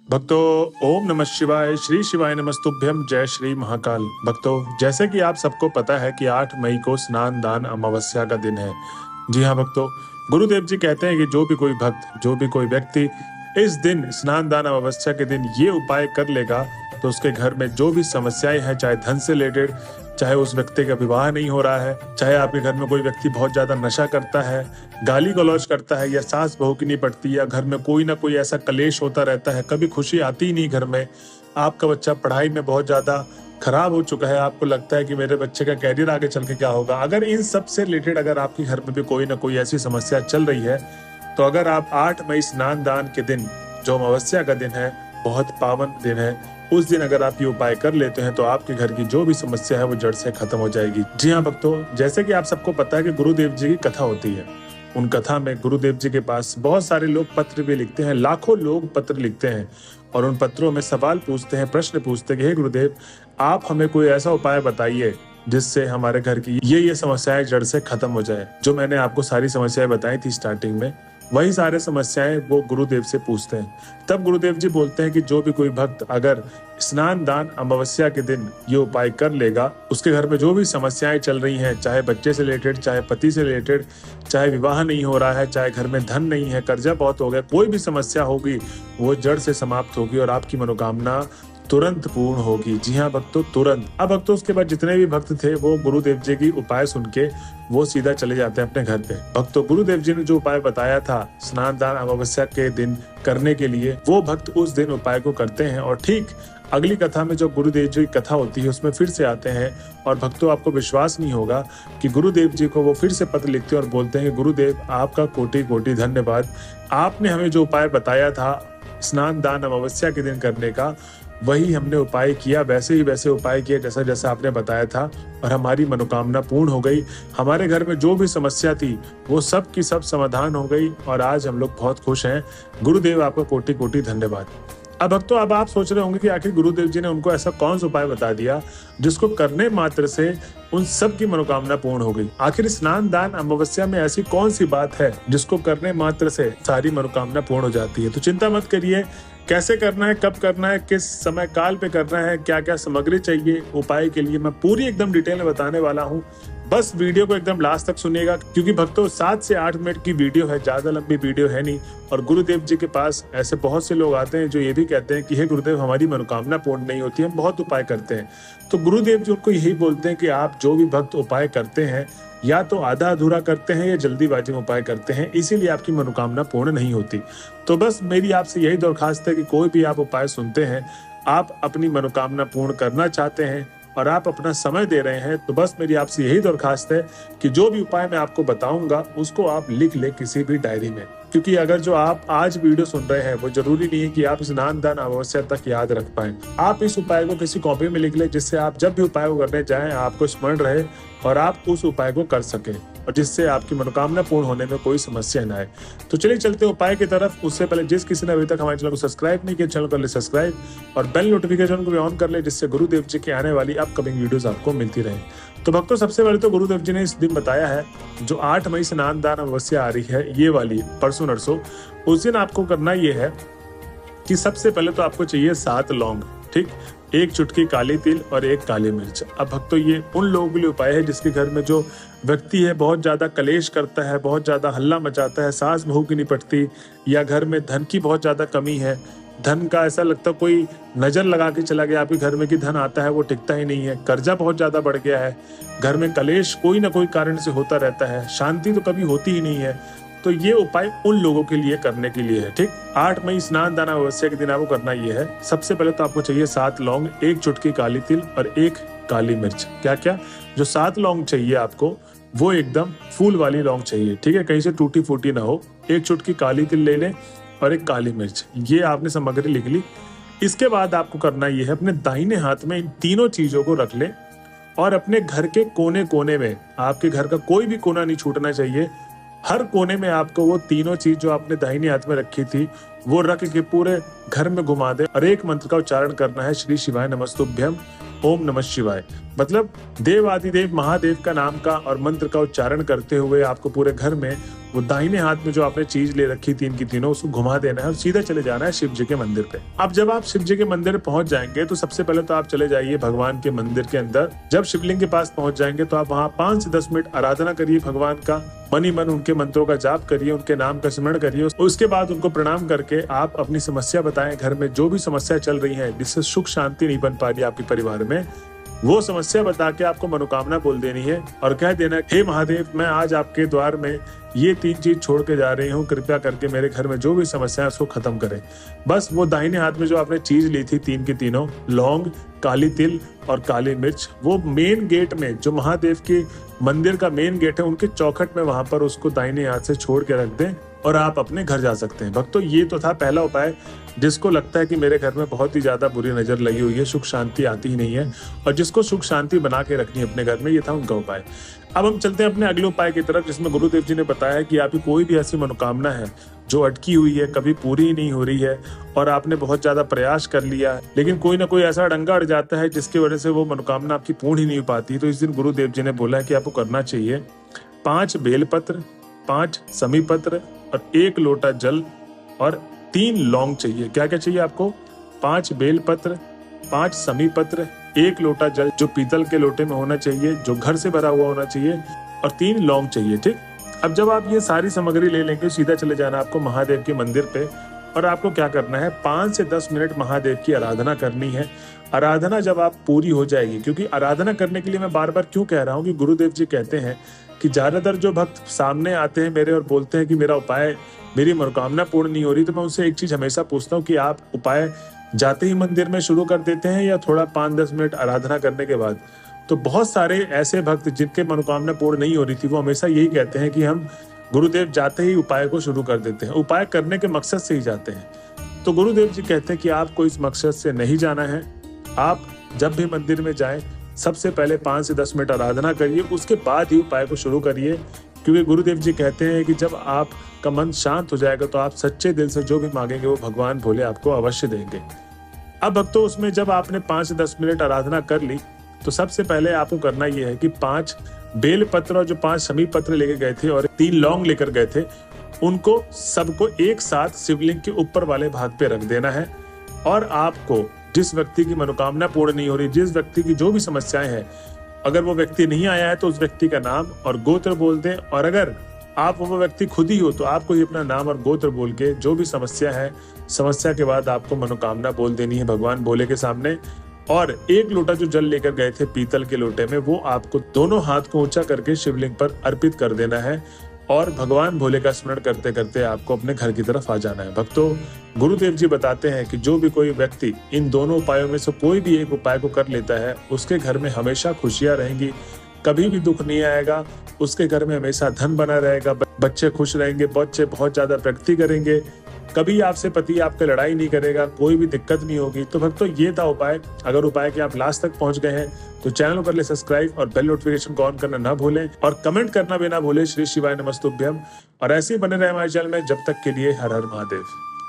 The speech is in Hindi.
भक्तों, ओम नमः शिवाय, श्री शिवाय नमस्तुभ्यम, जय श्री महाकाल। भक्तों, जैसे कि आप सबको पता है कि 8 मई को स्नान दान अमावस्या का दिन है। जी हाँ भक्तों, गुरुदेव जी कहते हैं कि जो भी कोई भक्त, जो भी कोई व्यक्ति इस दिन स्नान दान अमावस्या के दिन ये उपाय कर लेगा तो उसके घर में जो भी समस्याएं हैं, चाहे धन से रिलेटेड, चाहे उस व्यक्ति का विवाह नहीं हो रहा है, चाहे आपके घर में कोई व्यक्ति बहुत ज्यादा नशा करता है, गाली गलौज करता है, या सास बहू की नहीं पड़ती, या घर में कोई ना कोई ऐसा कलेश होता रहता है, कभी खुशी आती ही नहीं घर में, आपका बच्चा पढ़ाई में बहुत ज्यादा खराब हो चुका है, आपको लगता है कि मेरे बच्चे का कैरियर आगे चल के क्या होगा, अगर इन सब से रिलेटेड अगर आपके घर में भी कोई ना कोई ऐसी समस्या चल रही है, तो अगर आप 8 मई स्नान दान के दिन, जो अमावस्या का दिन है, बहुत पावन दिन है, उस दिन अगर आप ये उपाय कर लेते हैं तो आपके घर की जो भी समस्या है वो जड़ से खत्म हो जाएगी। जी हाँ भक्तों, जैसे कि आप सबको पता है कि गुरुदेव जी की कथा होती है। उन कथा में गुरुदेव जी के पास बहुत सारे लोग पत्र भी लिखते हैं, लाखों लोग पत्र लिखते हैं और उन पत्रों में सवाल पूछते हैं, प्रश्न पूछते हैं कि हे गुरुदेव, आप हमें कोई ऐसा उपाय बताइए जिससे हमारे घर की ये समस्याएं जड़ से खत्म हो जाए। जो मैंने आपको सारी समस्याएं बताई थी स्टार्टिंग में, वही सारे समस्याएं वो गुरुदेव से पूछते हैं। तब गुरुदेव जी बोलते हैं कि जो भी कोई भक्त अगर स्नान दान अमावस्या के दिन ये उपाय कर लेगा, उसके घर में जो भी समस्याएं चल रही हैं, चाहे बच्चे से रिलेटेड, चाहे पति से रिलेटेड, चाहे विवाह नहीं हो रहा है, चाहे घर में धन नहीं है, कर्जा बहुत हो गया, कोई भी समस्या होगी वो जड़ से समाप्त होगी और आपकी मनोकामना तुरंत पूर्ण होगी। जी हाँ भक्तों, तुरंत। अब भक्तों, उसके बाद जितने भी भक्त थे वो गुरुदेव जी की उपाय सुन के वो सीधा चले जाते हैं अपने घर पे। भक्तों, गुरुदेव जी ने जो उपाय बताया था स्नान दान अमावस्या के दिन करने के लिए, वो भक्त उस दिन उपाय को करते हैं और ठीक अगली कथा में जो गुरुदेव जी की कथा होती है उसमें फिर से आते हैं। और भक्तों, आपको विश्वास नहीं होगा कि गुरुदेव जी को वो फिर से पत्र लिखते हैं और बोलते हैं कि गुरुदेव, आपका कोटि कोटि धन्यवाद। आपने हमें जो उपाय बताया था स्नान दान अमावस्या के दिन करने का, वही हमने उपाय किया, वैसे ही वैसे उपाय किया जैसा जैसा आपने बताया था और हमारी मनोकामना पूर्ण हो गई। हमारे घर में जो भी समस्या थी वो सब की सब समाधान हो गई और आज हम लोग बहुत खुश हैं। गुरुदेव, आपका कोटि कोटि धन्यवाद। अब भक्तों, अब आप सोच रहे होंगे कि आखिर गुरुदेव जी ने उनको ऐसा कौन सा उपाय बता दिया जिसको करने मात्र से उन सब की मनोकामना पूर्ण हो गई। आखिर स्नान दान अमावस्या में ऐसी कौन सी बात है जिसको करने मात्र से सारी मनोकामना पूर्ण हो जाती है। तो चिंता मत करिए, कैसे करना है, कब करना है, किस समय काल पे करना है, क्या क्या सामग्री चाहिए उपाय के लिए, मैं पूरी एकदम डिटेल में बताने वाला हूँ। बस वीडियो को एकदम लास्ट तक सुनिएगा, क्योंकि भक्तों 7 से 8 मिनट की वीडियो है, ज्यादा लंबी वीडियो है नहीं। और गुरुदेव जी के पास ऐसे बहुत से लोग आते हैं जो ये भी कहते हैं कि हे गुरुदेव, हमारी मनोकामना पूर्ण नहीं होती, हम बहुत उपाय करते हैं। तो गुरुदेव जी उनको यही बोलते हैं कि आप जो भी भक्त उपाय करते हैं, या तो आधा अधूरा करते हैं या जल्दीबाजी में उपाय करते हैं, इसीलिए आपकी मनोकामना पूर्ण नहीं होती। तो बस मेरी आपसे यही दरखास्त है कि कोई भी आप उपाय सुनते हैं, आप अपनी मनोकामना पूर्ण करना चाहते हैं और आप अपना समय दे रहे हैं, तो बस मेरी आपसे यही दरखास्त है कि जो भी उपाय मैं आपको बताऊंगा उसको आप लिख ले किसी भी डायरी में। क्योंकि अगर जो आप आज वीडियो सुन रहे हैं वो जरूरी नहीं है कि आप स्नान दान अमावस्या तक याद रख पाए। आप इस उपाय को किसी कॉपी में लिख ले, जिससे आप जब भी उपाय को करने जाएं आपको स्मरण रहे और आप उस उपाय को कर सकें और जिससे आपकी मनोकामना पूर्ण होने में कोई समस्या न आए। तो चलिए चलते उपाय की तरफ। उससे पहले जिस किसी ने अभी तक हमारे चैनल को सब्सक्राइब नहीं किया, चैनल कर ले सब्सक्राइब और बेल नोटिफिकेशन को भी ऑन कर ले, जिससे गुरुदेव जी की आने वाली अपकमिंग वीडियोस आपको मिलती रहे। तो भक्तों, सबसे पहले तो गुरुदेव जी ने इस दिन बताया है जो 8 मई स्नान दान अमावस्या आ रही है, ये वाली परसों नरसों, उस दिन आपको करना ये है कि सबसे पहले तो आपको चाहिए 7 लौंग, ठीक, 1 चुटकी काली तिल और 1 काली मिर्च। अब भक्तों, ये उन लोगों के लिए उपाय है जिसके घर में जो व्यक्ति है बहुत ज्यादा कलेश करता है, बहुत ज्यादा हल्ला मचाता है, सास बहू की नहीं पटती, या घर में धन की बहुत ज्यादा कमी है, धन का ऐसा लगता है कोई नजर लगा के चला गया आपके घर में कि धन आता है वो टिकता ही नहीं है, कर्जा बहुत ज्यादा बढ़ गया है, घर में कलेश कोई ना कोई कारण से होता रहता है, शांति तो कभी होती ही नहीं है। तो ये उपाय उन लोगों के लिए करने के लिए है, ठीक। 8 मई स्नान दान अमावस्या के दिन आपको करना ये है। सबसे पहले तो आपको चाहिए 7 लौंग, 1 चुटकी काली तिल और 1 काली मिर्च। क्या क्या, जो 7 लौंग चाहिए आपको वो एकदम फूल वाली लौंग चाहिए, ठीक है, कहीं से टूटी फूटी ना हो। 1 चुटकी काली तिल ले लें और 1 काली मिर्च, ये आपने सामग्री लिख ली। इसके बाद आपको करना ये है, अपने दाहिने हाथ में इन तीनों चीजों को रख ले और अपने घर के कोने कोने में, आपके घर का कोई भी कोना नहीं छूटना चाहिए, हर कोने में आपको वो तीनों चीज जो आपने दाहिने हाथ में रखी थी वो रख के पूरे घर में घुमा दे और एक मंत्र का उच्चारण करना है, श्री शिवाय नमस्तुभ्यम, ओम नमः शिवाय। मतलब देवादिदेव महादेव का नाम का और मंत्र का उच्चारण करते हुए आपको पूरे घर में वो दाहिने हाथ में जो आपने चीज ले रखी तीन की तीनों उसको घुमा देना है और सीधा चले जाना है शिव जी के मंदिर पे। अब जब आप शिव जी के मंदिर पहुंच जाएंगे तो सबसे पहले तो आप चले जाइए भगवान के मंदिर के अंदर। जब शिवलिंग के पास पहुंच जाएंगे तो आप वहाँ 5 से 10 मिनट आराधना करिए भगवान का, मनी मन उनके मंत्रों का जाप करिए, उनके नाम का स्मरण करिए। उसके बाद उनको प्रणाम करके आप अपनी समस्या बताएं, घर में जो भी समस्या चल रही है जिससे सुख शांति नहीं बन पा रही आपके परिवार में, वो समस्या बता के आपको मनोकामना बोल देनी है और कह देना, हे महादेव, मैं आज आपके द्वार में ये 3 चीज छोड़ के जा रही हूँ, कृपया करके मेरे घर में जो भी समस्या है उसको खत्म करें। बस वो दाहिने हाथ में जो आपने चीज ली थी तीन की तीनों, लौंग, काली तिल और काली मिर्च, वो मेन गेट में जो महादेव के मंदिर का मेन गेट है उनके चौखट में वहां पर उसको दाहिने हाथ से छोड़ के रख दें और आप अपने घर जा सकते हैं। भक्तों, ये तो था पहला उपाय। जिसको लगता है कि मेरे घर में बहुत ही ज्यादा बुरी नजर लगी हुई है, सुख शांति आती ही नहीं है और जिसको सुख शांति बना के रखनी है अपने घर में, ये था उनका उपाय। अब हम चलते हैं अपने अगले उपाय की तरफ, जिसमें गुरुदेव जी ने बताया कि आपकी कोई भी ऐसी मनोकामना है जो अटकी हुई है, कभी पूरी नहीं हो रही है और आपने बहुत ज्यादा प्रयास कर लिया लेकिन कोई ना कोई ऐसा अड़ंगा अड़ जाता है जिसकी वजह से वो मनोकामना आपकी पूर्ण ही नहीं हो पाती। तो इस दिन गुरुदेव जी ने बोला है कि आपको करना चाहिए 5 बेलपत्र, 5 समी पत्र और 1 लोटा जल और 3 लौंग चाहिए। क्या क्या चाहिए आपको? 5 बेलपत्र, 5 समी पत्र, 1 लोटा जल जो पीतल के लोटे में होना चाहिए, जो घर से भरा हुआ होना चाहिए, और 3 लौंग चाहिए। ठीक, अब जब आप ये सारी सामग्री ले लेंगे सीधा चले जाना आपको महादेव के मंदिर पे और आपको क्या करना है, 5 से 10 मिनट महादेव की आराधना करनी है। आराधना जब आप पूरी हो जाएगी, क्योंकि आराधना करने के लिए मैं बार बार क्यों कह रहा हूँ कि गुरुदेव जी कहते हैं कि ज्यादातर जो भक्त सामने आते हैं मेरे और बोलते हैं कि मेरा उपाय, मेरी मनोकामना पूर्ण नहीं हो रही, तो मैं उनसे एक चीज हमेशा पूछता हूँ कि आप उपाय जाते ही मंदिर में शुरू कर देते हैं या थोड़ा 5-10 मिनट आराधना करने के बाद? तो बहुत सारे ऐसे भक्त जिनके मनोकामना पूर्ण नहीं हो रही थी वो हमेशा यही कहते हैं कि हम गुरुदेव जाते ही उपाय को शुरू कर देते हैं, उपाय करने के मकसद से ही जाते हैं। तो गुरुदेव जी कहते हैं कि आपको इस मकसद से नहीं जाना है। आप जब भी मंदिर में जाएं सबसे पहले 5 से 10 मिनट आराधना करिए, उसके बाद ही उपाय को शुरू करिए, क्योंकि गुरुदेव जी कहते हैं कि जब आपका मन शांत हो जाएगा तो आप सच्चे दिल से जो भी मांगेंगे वो भगवान भोले आपको अवश्य देंगे। अब भक्तों, उसमें जब आपने 5 से 10 मिनट आराधना कर ली तो सबसे पहले आपको करना यह है कि 5 बेल पत्र और जो 5 समी पत्र लेके गए थे और 3 लौंग लेकर गए थे, उनको सबको एक साथ शिवलिंग के ऊपर वाले भाग पे रख देना है। और आपको जिस व्यक्ति की मनोकामना पूर्ण नहीं हो रही, जिस व्यक्ति की जो भी समस्याएं हैं, अगर वो व्यक्ति नहीं आया है तो उस व्यक्ति का नाम और गोत्र बोल दें, और अगर आप वो व्यक्ति खुद ही हो तो आपको ही अपना नाम और गोत्र बोल के जो भी समस्या है, समस्या के बाद आपको मनोकामना बोल देनी है भगवान भोले के सामने। और 1 लोटा जो जल लेकर गए थे पीतल के लोटे में, वो आपको दोनों हाथ को ऊंचा करके शिवलिंग पर अर्पित कर देना है और भगवान भोले का स्मरण करते करते आपको अपने घर की तरफ आ जाना है। भक्तों, गुरुदेव जी बताते हैं कि जो भी कोई व्यक्ति इन दोनों उपायों में से कोई भी एक उपाय को कर लेता है, उसके घर में हमेशा खुशियां रहेंगी, कभी भी दुख नहीं आएगा, उसके घर में हमेशा धन बना रहेगा, बच्चे खुश रहेंगे, बच्चे बहुत ज्यादा प्रगति करेंगे, कभी आपसे पति आपका लड़ाई नहीं करेगा, कोई भी दिक्कत नहीं होगी। तो भक्तों, ये था उपाय। अगर उपाय के आप लास्ट तक पहुंच गए हैं तो चैनल को कर ले सब्सक्राइब और बेल नोटिफिकेशन को ऑन करना ना भूलें और कमेंट करना भी ना भूलें श्री शिवाय नमस्तुभ्यम। और ऐसे ही बने रहे हमारे चैनल में। जब तक के लिए हर हर महादेव।